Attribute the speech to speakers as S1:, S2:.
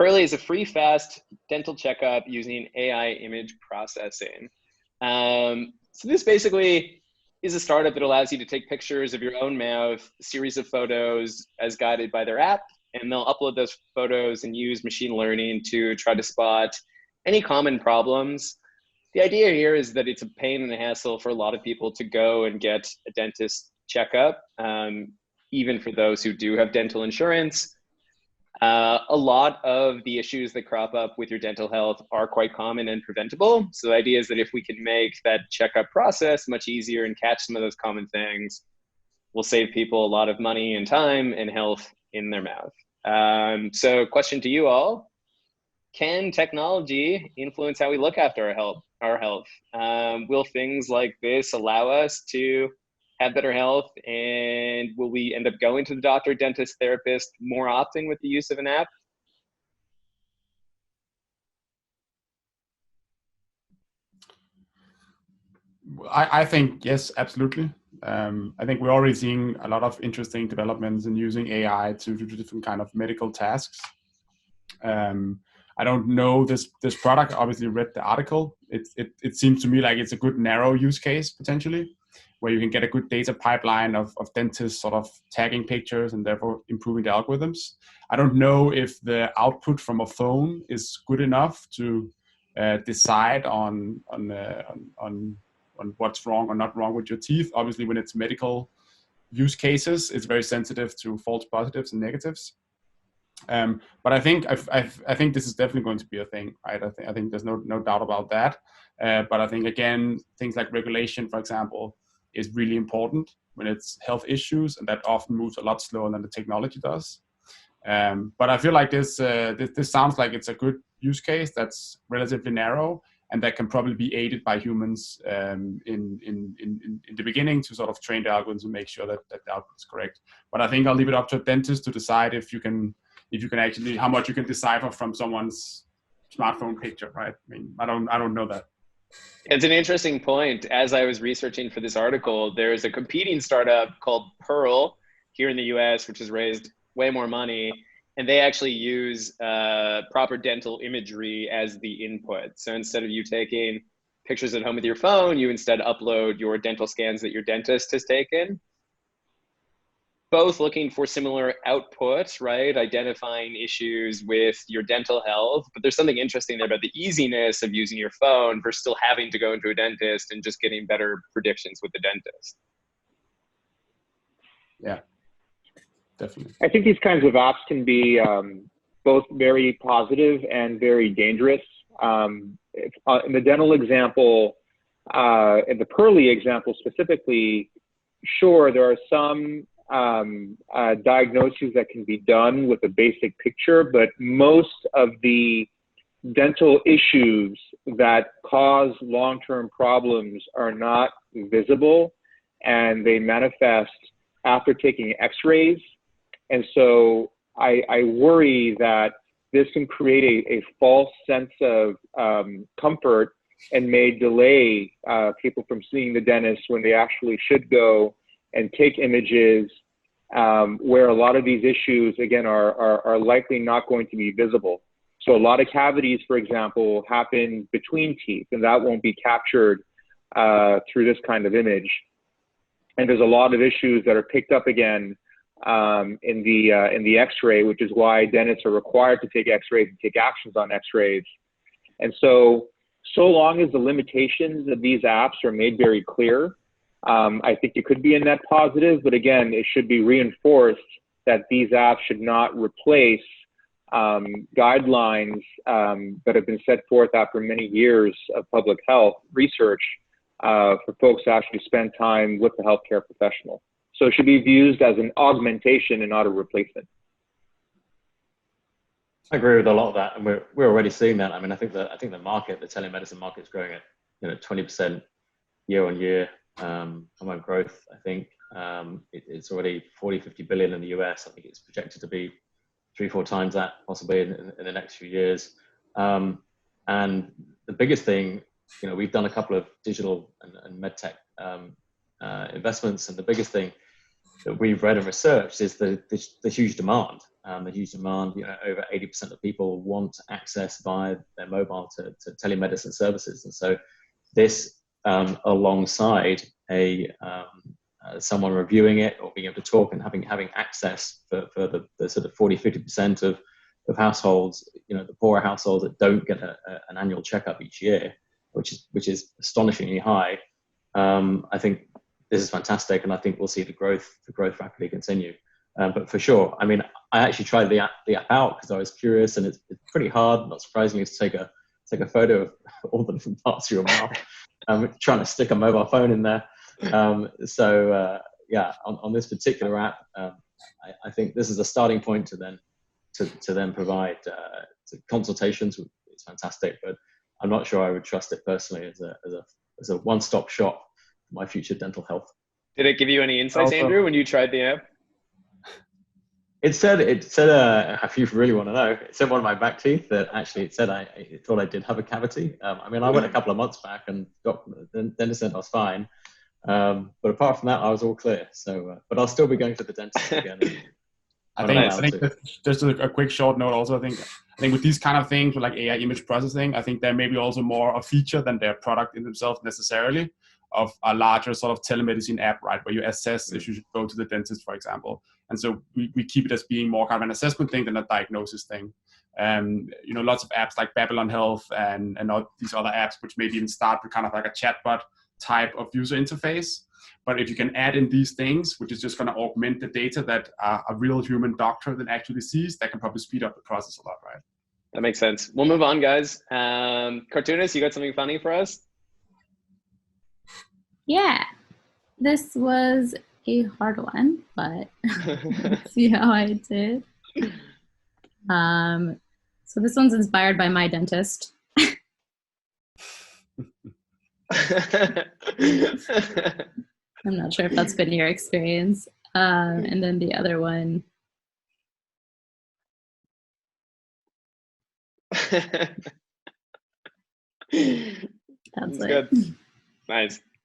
S1: Pearlii is a free, fast dental checkup using AI image processing. So this basically is a startup that allows you to take pictures of your own mouth, a series of photos as guided by their app, and they'll upload those photos and use machine learning to try to spot any common problems. The idea here is that it's a pain and a hassle for a lot of people to go and get a dentist checkup, even for those who do have dental insurance. A lot of the issues that crop up with your dental health are quite common and preventable. So the idea is that if we can make that checkup process much easier and catch some of those common things, we'll save people a lot of money and time and health in their mouth. So question to you all, can technology influence how we look after our health? Will things like this allow us to have better health, and will we end up going to the doctor, dentist, therapist more often with the use of an app?
S2: I think yes, absolutely. I think we're already seeing a lot of interesting developments in using AI to do different kind of medical tasks. I don't know this product. Obviously, read the article. It seems to me like it's a good narrow use case potentially, where you can get a good data pipeline of dentists sort of tagging pictures and therefore improving the algorithms. I don't know if the output from a phone is good enough to decide on what's wrong or not wrong with your teeth. Obviously, when it's medical use cases, it's very sensitive to false positives and negatives. But I think this is definitely going to be a thing, right? I think there's no doubt about that. But I think again, things like regulation, for example, is really important when it's health issues, and that often moves a lot slower than the technology does. But I feel like this sounds like it's a good use case that's relatively narrow, and that can probably be aided by humans in the beginning to sort of train the algorithms and make sure that the output is correct. But I think I'll leave it up to a dentist to decide if you can actually, how much you can decipher from someone's smartphone picture, right? I mean, I don't know that.
S1: It's an interesting point. As I was researching for this article, there's a competing startup called Pearl here in the US, which has raised way more money. And they actually use proper dental imagery as the input. So instead of you taking pictures at home with your phone, you instead upload your dental scans that your dentist has taken. Both looking for similar outputs, right? Identifying issues with your dental health. But there's something interesting there about the easiness of using your phone versus still having to go into a dentist and just getting better predictions with the dentist.
S2: Yeah, definitely.
S3: I think these kinds of apps can be both very positive and very dangerous. In the dental example, in the Pearlii example specifically, sure, there are some diagnoses that can be done with a basic picture, but most of the dental issues that cause long-term problems are not visible, and they manifest after taking x-rays. And so I worry that this can create a false sense of comfort and may delay people from seeing the dentist when they actually should go and take images where a lot of these issues, again, are likely not going to be visible. So a lot of cavities, for example, happen between teeth, and that won't be captured through this kind of image. And there's a lot of issues that are picked up again in the x-ray, which is why dentists are required to take x-rays and take actions on x-rays. And so long as the limitations of these apps are made very clear, I think it could be a net positive, but again, it should be reinforced that these apps should not replace guidelines that have been set forth after many years of public health research for folks to actually spend time with the healthcare professional. So it should be viewed as an augmentation and not a replacement.
S4: I agree with a lot of that, and we're already seeing that. I mean, I think the market, the telemedicine market, is growing at 20% year on year. Amount growth, I think it's already 40-50 billion in the US. I think it's projected to be 3-4 times that possibly in the next few years. And the biggest thing, we've done a couple of digital and medtech investments, and the biggest thing we've read and researched is the huge demand. The huge demand, over 80% of people want access via their mobile to telemedicine services. And so this, alongside someone reviewing it or being able to talk and having access for the sort of 40-50% of households, the poorer households that don't get an annual checkup each year, which is astonishingly high. I think this is fantastic, and I think we'll see the growth rapidly continue. But for sure, I mean, I actually tried the app out because I was curious, and it's pretty hard, not surprisingly, to take a photo of all the different parts of your mouth. Trying to stick a mobile phone in there. Yeah, on this particular app, I think this is a starting point to then provide consultations. It's fantastic, but I'm not sure I would trust it personally as a one-stop shop for my future dental health.
S1: Did it give you any insights, Andrew, when you tried the app?
S4: It said if you really want to know, it said one of my back teeth that actually it said it thought I did have a cavity. I mean, I went a couple of months back and the dentist said I was fine. But apart from that, I was all clear. So, but I'll still be going to the dentist again.
S2: I think just a quick short note also, I think with these kind of things with like AI image processing, I think there may be also more a feature than their product in themselves necessarily, of a larger sort of telemedicine app, right, where you assess if you should go to the dentist, for example. And so we keep it as being more kind of an assessment thing than a diagnosis thing. Lots of apps like Babylon Health and all these other apps, which maybe even start with kind of like a chatbot type of user interface. But if you can add in these things, which is just going to augment the data that a real human doctor then actually sees, that can probably speed up the process a lot, right?
S1: That makes sense. We'll move on, guys. Cartoonist, you got something funny for us?
S5: Yeah, this was a hard one, but let's see how I did. So this one's inspired by my dentist. I'm not sure if that's been your experience. And then the other one. That's it.
S1: Good. Nice.